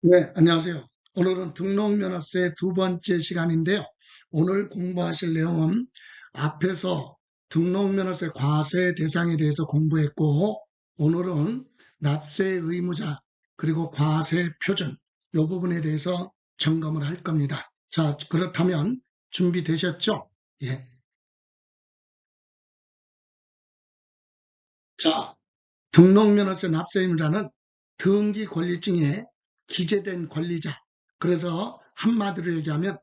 네, 안녕하세요. 오늘은 등록면허세 두 번째 시간인데요. 오늘 공부하실 내용은 앞에서 등록면허세 과세 대상에 대해서 공부했고, 오늘은 납세 의무자 그리고 과세 표준 이 부분에 대해서 점검을 할 겁니다. 자, 그렇다면 준비되셨죠? 예. 자, 등록면허세 납세 의무자는 등기 권리증에 기재된 권리자. 그래서 한마디로 얘기하면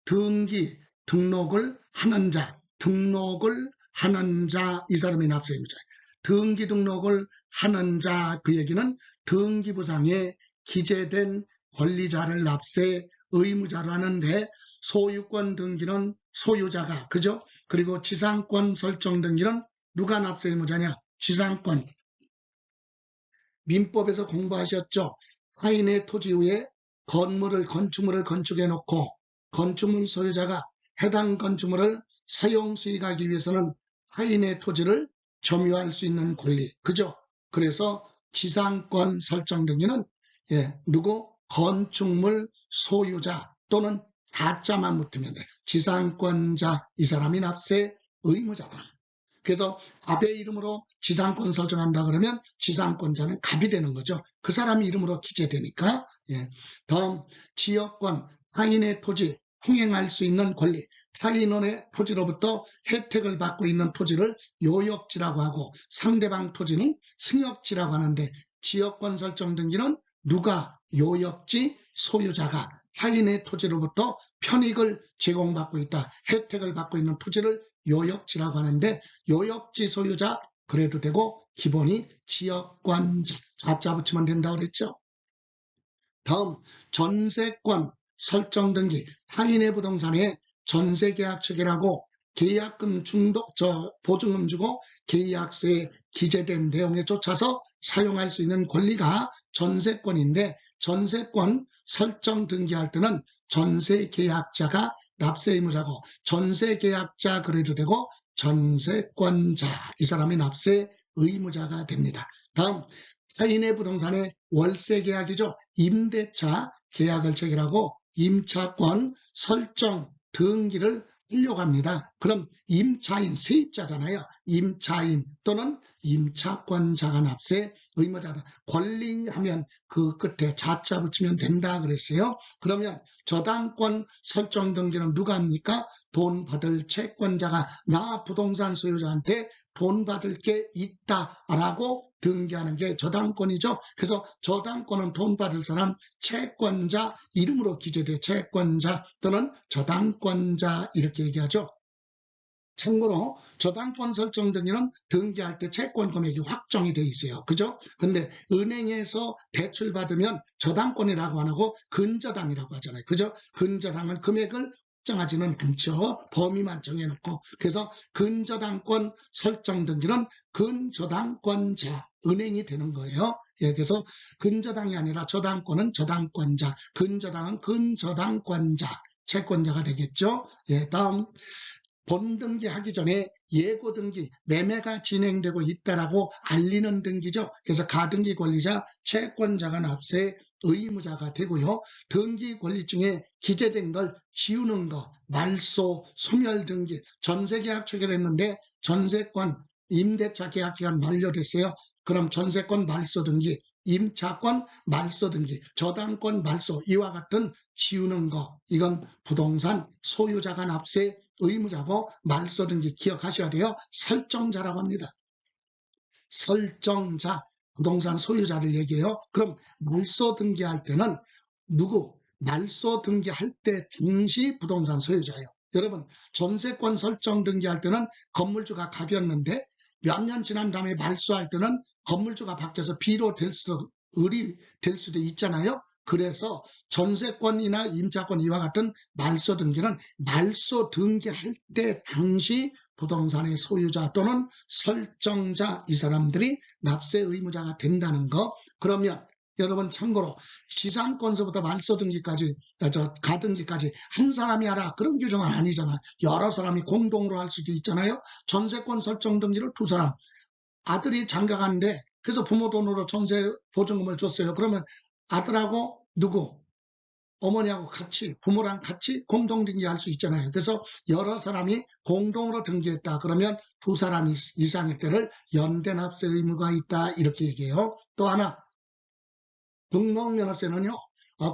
등기, 등록을 하는 자, 이 사람이 납세의무자예요. 등기 등록을 하는 자, 그 얘기는 등기부상에 기재된 권리자를 납세 의무자로 하는데, 소유권 등기는 소유자가, 그죠? 그리고 지상권 설정 등기는 누가 납세 의무자냐? 지상권. 민법에서 공부하셨죠? 타인의 토지 위에 건축물을 건축해 놓고 건축물 소유자가 해당 건축물을 사용 수익하기 위해서는 타인의 토지를 점유할 수 있는 권리. 그죠? 그래서 지상권 설정 등기는 누구? 건축물 소유자 또는 자자만 묻으면 돼요. 지상권자, 이 사람이 납세 의무자다. 그래서 갑의 이름으로 지상권 설정한다 그러면 지상권자는 갑이 되는 거죠. 그 사람 이름으로 기재되니까. 예. 다음, 지역권, 타인의 토지, 흥행할 수 있는 권리, 타인의 토지로부터 혜택을 받고 있는 토지를 요역지라고 하고, 상대방 토지는 승역지라고 하는데, 지역권 설정 등기는 누가 요역지 소유자가 타인의 토지로부터 편익을 제공받고 있다, 혜택을 받고 있는 토지를 요역지라고 하는데, 요역지 소유자 그래도 되고 기본이 지역권자, 자자 붙이면 된다고 그랬죠. 다음, 전세권 설정 등기, 타인의 부동산에 전세계약 체결하고 계약금 보증금 주고 계약서에 기재된 내용에 쫓아서 사용할 수 있는 권리가 전세권인데, 전세권 설정 등기할 때는 전세계약자가 납세 의무자고, 전세계약자 그래도 되고 전세권자, 이 사람이 납세 의무자가 됩니다. 다음, 타인의 부동산에 월세 계약이죠. 임대차 계약을 체결하고 임차권 설정 등기를 하려고 합니다. 그럼 임차인, 세입자잖아요. 임차인 또는 임차권자가 납세 의무자다. 권리하면 그 끝에 자자 붙이면 된다 그랬어요. 그러면 저당권 설정 등기는 누가 합니까? 돈 받을 채권자가, 나 부동산 소유자한테 돈 받을 게 있다라고 등기하는 게 저당권이죠. 그래서 저당권은 돈 받을 사람, 채권자 이름으로 기재돼 채권자 또는 저당권자 이렇게 얘기하죠. 참고로 저당권 설정 등기는 등기할 때 채권 금액이 확정이 돼 있어요. 그죠? 근데 은행에서 대출 받으면 저당권이라고 안 하고 근저당이라고 하잖아요. 그죠? 근저당은 금액을 확정하지는 않죠. 범위만 정해놓고. 그래서 근저당권 설정 등기는 근저당권자, 은행이 되는 거예요. 예, 그래서 근저당이 아니라 저당권은 저당권자, 근저당은 근저당권자, 채권자가 되겠죠. 예, 다음. 본등기 하기 전에 예고 등기, 매매가 진행되고 있다라고 알리는 등기죠. 그래서 가등기 권리자, 채권자가 납세 의무자가 되고요. 등기 권리증에 기재된 걸 지우는 거, 말소, 소멸 등기, 전세계약 체결했는데 전세권, 임대차 계약 기간 만료됐어요. 그럼 전세권 말소 등기, 임차권 말소 등기, 저당권 말소, 이와 같은 지우는 거, 이건 부동산 소유자가 납세 의무자고, 말소 등기 기억하셔야 돼요. 설정자라고 합니다. 설정자, 부동산 소유자를 얘기해요. 그럼 말소 등기할 때는 누구? 말소 등기할 때 당시 부동산 소유자예요. 여러분, 전세권 설정 등기할 때는 건물주가 갑이었는데 몇 년 지난 다음에 말소할 때는 건물주가 바뀌어서 비로 될 수도, 을이 될 수도 있잖아요. 그래서 전세권이나 임차권 이와 같은 말소 등기는 말소 등기할 때 당시 부동산의 소유자 또는 설정자, 이 사람들이 납세 의무자가 된다는 거. 그러면 여러분 참고로 지상권서부터 말소 등기까지, 가등기까지 한 사람이 하라 그런 규정은 아니잖아. 여러 사람이 공동으로 할 수도 있잖아요. 전세권 설정 등기를 두 사람, 아들이 장가 가는데 그래서 부모 돈으로 전세 보증금을 줬어요. 그러면 아들하고 누구? 어머니하고 같이, 부모랑 같이 공동 등기할 수 있잖아요. 그래서 여러 사람이 공동으로 등기했다. 그러면 두 사람 이상일 때를 연대납세 의무가 있다. 이렇게 얘기해요. 또 하나, 등록면허세는요,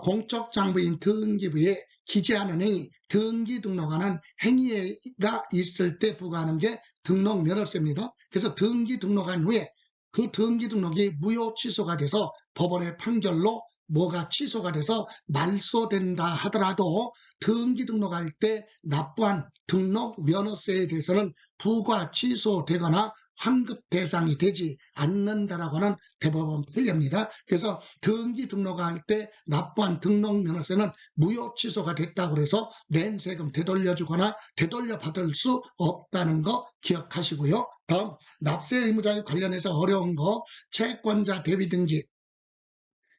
공적장부인 등기부에 기재하는 행위, 등기 등록하는 행위가 있을 때 부과하는 게 등록면허세입니다. 그래서 등기 등록한 후에 그 등기 등록이 무효 취소가 돼서 법원의 판결로 뭐가 취소가 돼서 말소된다 하더라도 등기 등록할 때 납부한 등록 면허세에 대해서는 부과 취소되거나 환급 대상이 되지 않는다라고 하는 대법원 판례입니다. 그래서 등기 등록할 때 납부한 등록 면허세는 무효 취소가 됐다고 해서 낸 세금 되돌려주거나 되돌려받을 수 없다는 거 기억하시고요. 다음 납세 의무자에 관련해서 어려운 거 채권자 대위 등기.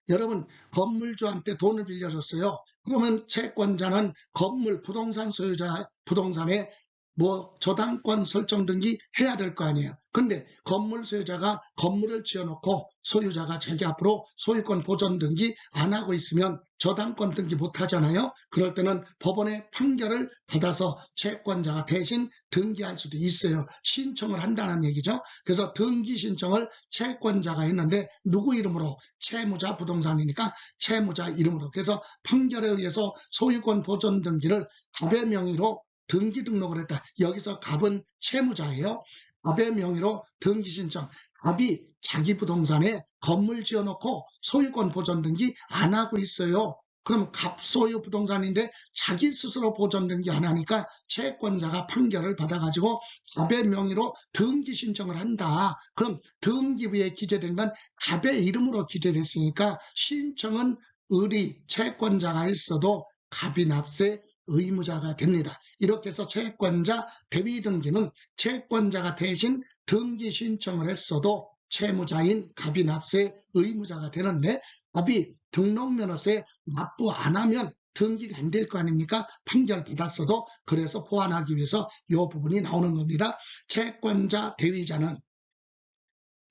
여러분 건물주한테 돈을 빌려줬어요. 그러면 채권자는 건물 부동산 소유자 부동산에 뭐 저당권 설정 등기 해야 될 거 아니에요. 근데 건물 소유자가 건물을 지어놓고 소유자가 자기 앞으로 소유권 보존 등기 안 하고 있으면 저당권 등기 못 하잖아요. 그럴 때는 법원의 판결을 받아서 채권자가 대신 등기할 수도 있어요. 신청을 한다는 얘기죠. 그래서 등기 신청을 채권자가 했는데 누구 이름으로? 채무자 부동산이니까 채무자 이름으로. 그래서 판결에 의해서 소유권 보존 등기를 갑의 명의로 등기 등록을 했다. 여기서 갑은 채무자예요. 갑의 명의로 등기 신청. 갑이 자기 부동산에 건물 지어놓고 소유권 보존 등기 안 하고 있어요. 그럼 갑 소유 부동산인데 자기 스스로 보존 등기 안 하니까 채권자가 판결을 받아가지고 갑의 명의로 등기 신청을 한다. 그럼 등기부에 기재된 건 갑의 이름으로 기재됐으니까 신청은 의리 채권자가 있어도 갑이 납세 의무자가 됩니다. 이렇게 해서 채권자 대위 등기는 채권자가 대신 등기 신청을 했어도 채무자인 갑이 납세 의무자가 되는데 갑이 등록면허세 납부 안 하면 등기가 안 될 거 아닙니까? 판결 받았어도. 그래서 보완하기 위해서 이 부분이 나오는 겁니다. 채권자 대위자는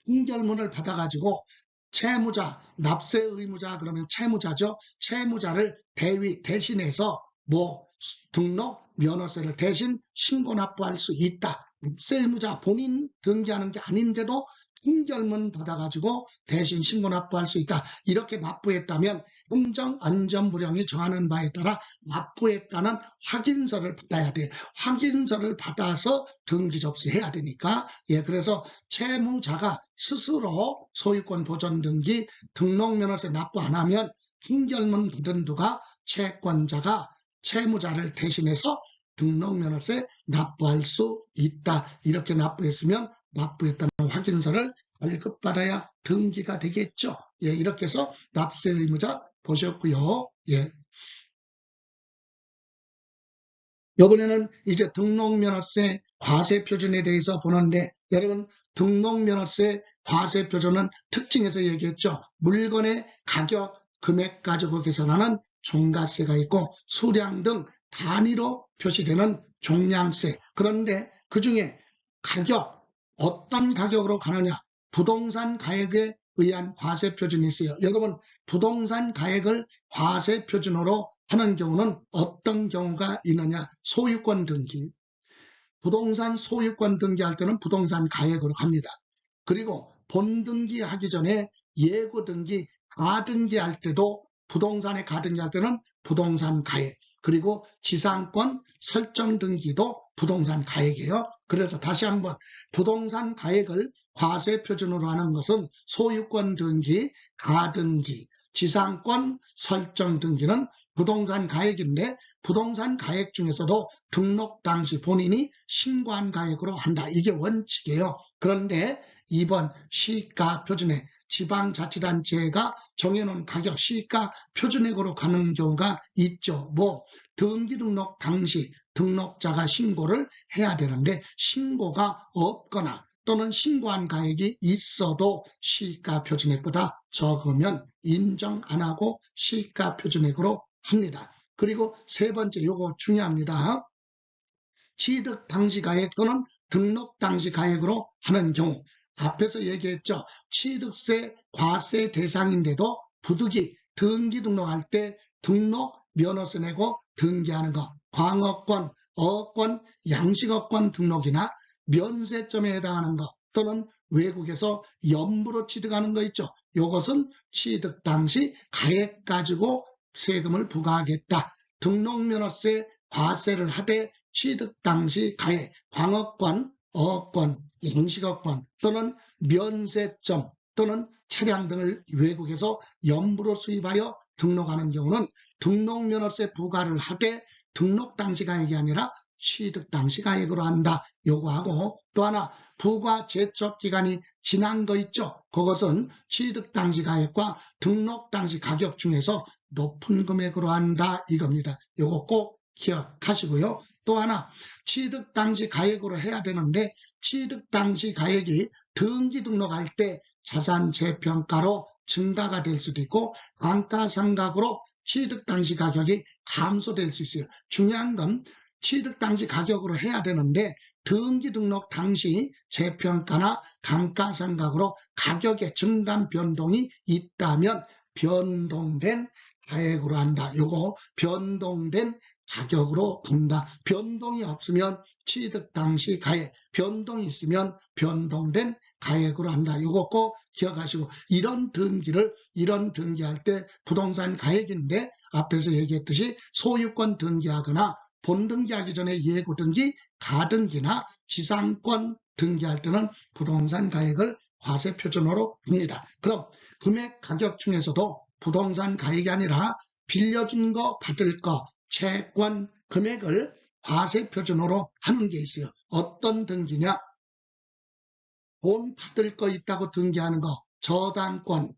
판결문을 받아가지고 채무자, 납세 의무자 그러면 채무자죠. 채무자를 대위 대신해서 뭐 등록 면허세를 대신 신고 납부할 수 있다. 납세 의무자 본인 등기하는 게 아닌데도 판결문 받아가지고 대신 신고 납부할 수 있다. 이렇게 납부했다면 행정안전부령이 정하는 바에 따라 납부했다는 확인서를 받아야 돼. 확인서를 받아서 등기 접수해야 되니까. 그래서 채무자가 스스로 소유권 보존 등기 등록면허세 납부 안 하면 판결문 받은 두가 채권자가 채무자를 대신해서 등록면허세 납부할 수 있다. 이렇게 납부했으면 납부했다는 확인서를 발급받아야 등기가 되겠죠. 이렇게 해서 납세 의무자 보셨고요. 이번에는 이제 등록면허세 과세표준에 대해서 보는데 여러분 등록면허세 과세표준은 특징에서 얘기했죠. 물건의 가격, 금액 가지고 계산하는 종가세가 있고 수량 등 단위로 표시되는 종량세. 그런데 그 중에 가격, 어떤 가격으로 가느냐? 부동산 가액에 의한 과세표준이 있어요. 여러분 부동산 가액을 과세표준으로 하는 경우는 어떤 경우가 있느냐? 소유권 등기. 부동산 소유권 등기할 때는 부동산 가액으로 갑니다. 그리고 본등기 하기 전에 예고 등기, 가등기할 때도 부동산에 가등기할 때는 부동산 가액, 그리고 지상권 설정 등기도 부동산 가액이에요. 그래서 다시 한번 부동산 가액을 과세 표준으로 하는 것은 소유권 등기, 가등기, 지상권 설정 등기는 부동산 가액인데 부동산 가액 중에서도 등록 당시 본인이 신고한 가액으로 한다. 이게 원칙이에요. 그런데 이번 시가 표준액 지방자치단체가 정해놓은 가격 시가 표준액으로 가는 경우가 있죠. 뭐 등기 등록 당시 등록자가 신고를 해야 되는데 신고가 없거나 또는 신고한 가액이 있어도 시가 표준액보다 적으면 인정 안 하고 시가 표준액으로 합니다. 그리고 세 번째 요거 중요합니다. 취득 당시 가액 또는 등록 당시 가액으로 하는 경우 앞에서 얘기했죠. 취득세 과세 대상인데도 부득이 등기 등록할 때 등록 면허세 내고 등기하는 거, 광어권, 어권, 양식어권 등록이나 면세점에 해당하는 거 또는 외국에서 연부로 취득하는 거 있죠. 이것은 취득 당시 가액 가지고 세금을 부과하겠다. 등록면허세 과세를 하되 취득 당시 가액, 광어권, 어권, 양식어권 또는 면세점 또는 차량 등을 외국에서 연부로 수입하여 등록하는 경우는 등록면허세 부과를 하되 등록 당시 가액이 아니라 취득 당시 가액으로 한다. 요거하고 또 하나 부과 제척 기간이 지난 거 있죠. 그것은 취득 당시 가액과 등록 당시 가격 중에서 높은 금액으로 한다 이겁니다. 요거 꼭 기억하시고요. 또 하나 취득 당시 가액으로 해야 되는데 취득 당시 가액이 등기 등록할 때 자산 재평가로 증가가 될 수도 있고 감가상각으로 취득 당시 가격이 감소될 수 있어요. 중요한 건 취득 당시 가격으로 해야 되는데 등기 등록 당시 재평가나 감가상각으로 가격의 증감 변동이 있다면 변동된 가액으로 한다. 요거 변동된 가격으로 본다. 변동이 없으면 취득 당시 가액, 변동이 있으면 변동된 가액으로 한다. 요거 꼭 기억하시고 이런 등기할 때 부동산 가액인데 앞에서 얘기했듯이 소유권 등기하거나 본등기하기 전에 예고등기, 가등기나 지상권 등기할 때는 부동산 가액을 과세표준으로 합니다. 그럼 금액 가격 중에서도 부동산 가액이 아니라 빌려준 거, 받을 거, 채권 금액을 과세표준으로 하는 게 있어요. 어떤 등기냐? 돈 받을 거 있다고 등기하는 거, 저당권,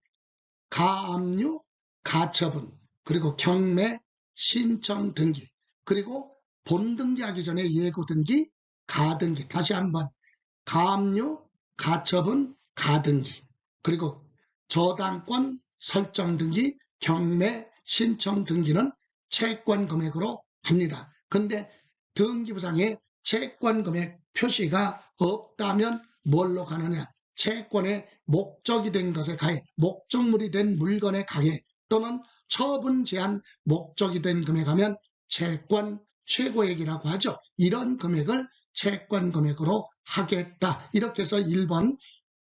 가압류, 가처분, 그리고 경매, 신청 등기, 그리고 본등기하기 전에 예고등기, 가등기, 다시 한번 가압류, 가처분, 가등기, 그리고 저당권, 설정 등기, 경매, 신청 등기는 채권 금액으로 합니다. 근데 등기부상에 채권 금액 표시가 없다면 뭘로 가느냐? 채권의 목적이 된 것의 가액, 목적물이 된 물건의 가액 또는 처분 제한 목적이 된 금액하면 채권 최고액이라고 하죠. 이런 금액을 채권 금액으로 하겠다. 이렇게 해서 1번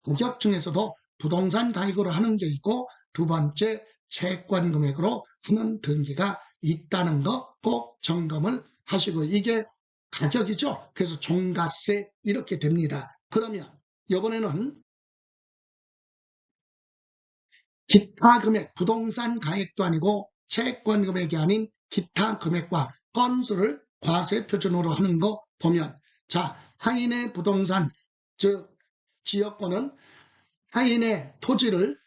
가격 중에서도 부동산 가액으로 하는 게 있고 두 번째 채권 금액으로 하는 등기가 있다는 거 꼭 점검을 하시고 이게 가격이죠. 그래서 종가세 이렇게 됩니다. 그러면 이번에는 기타 금액, 부동산 가액도 아니고 채권 금액이 아닌 기타 금액과 건수를 과세 표준으로 하는 거 보면 자, 타인의 부동산, 즉 지역권은 타인의 토지를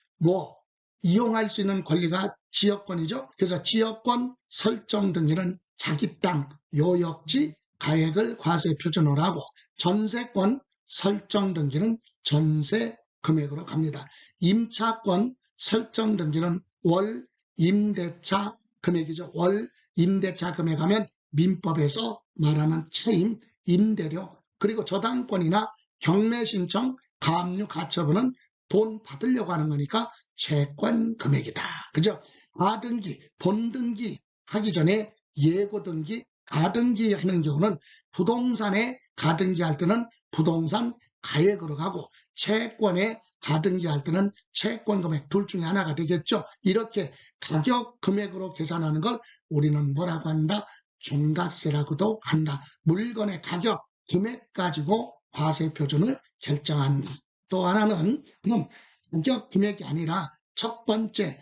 이용할 수 있는 권리가 지역권이죠. 그래서 지역권 설정 등기는 자기 땅, 요역지, 가액을 과세 표준으로 하고 전세권 설정 등기는 전세 금액으로 갑니다. 임차권 설정 등기는 월 임대차 금액이죠. 월 임대차 금액하면 민법에서 말하는 차임, 임대료, 그리고 저당권이나 경매 신청, 가압류, 가처분은 돈 받으려고 하는 거니까 채권 금액이다. 그죠? 가등기, 본등기 하기 전에 예고등기, 가등기 하는 경우는 부동산에 가등기 할 때는 부동산 가액으로 가고 채권에 가등기 할 때는 채권 금액 둘 중에 하나가 되겠죠. 이렇게 가격 금액으로 계산하는 걸 우리는 뭐라고 한다? 종가세라고도 한다. 물건의 가격, 금액 가지고 과세 표준을 결정한다. 또 하나는 그럼 가격 금액이 아니라 첫 번째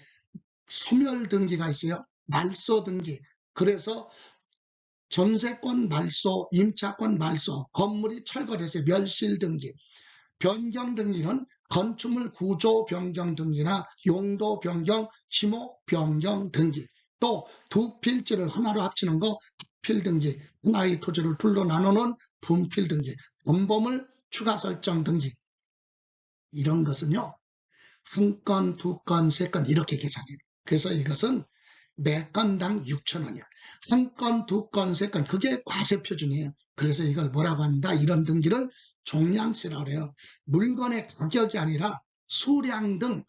소멸 등기가 있어요. 말소 등기. 그래서 전세권 말소, 임차권 말소, 건물이 철거돼서 멸실 등기, 변경 등기는 건축물 구조 변경 등기나 용도 변경, 지목 변경 등기, 또 두 필지를 하나로 합치는 거 합필 등기, 하나의 토지를 둘로 나누는 분필 등기, 원보물 추가 설정 등기. 이런 것은요. 한 건, 두 건, 세 건 이렇게 계산해요. 그래서 이것은 매 건당 6,000원이야. 한 건, 두 건, 세 건 그게 과세 표준이에요. 그래서 이걸 뭐라고 한다? 이런 등기를 종량세라고 해요. 물건의 가격이 아니라 수량 등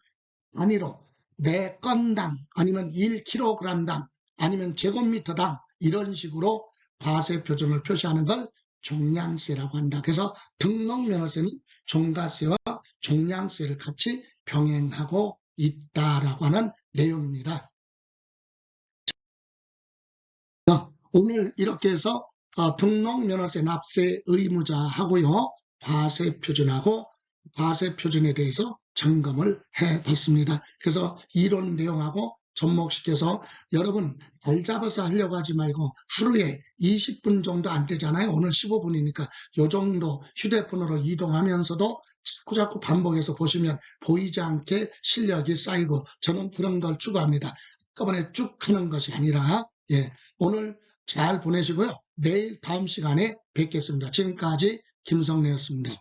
단위로 매 건당 아니면 1kg당 아니면 제곱미터당 이런 식으로 과세 표준을 표시하는 걸 종량세라고 한다. 그래서 등록면허세는 종가세와 종량세를 같이 병행하고 있다라고 하는 내용입니다. 오늘 이렇게 해서 등록면허세 납세 의무자 하고요. 과세 표준하고 과세 표준에 대해서 점검을 해봤습니다. 그래서 이론 내용하고 접목시켜서 여러분 발 잡아서 하려고 하지 말고 하루에 20분 정도 안 되잖아요. 오늘 15분이니까 요 정도 휴대폰으로 이동하면서도 자꾸 반복해서 보시면 보이지 않게 실력이 쌓이고 저는 그런 걸 추구합니다. 한꺼번에 쭉 하는 것이 아니라 오늘 잘 보내시고요. 내일 다음 시간에 뵙겠습니다. 지금까지 김성래였습니다.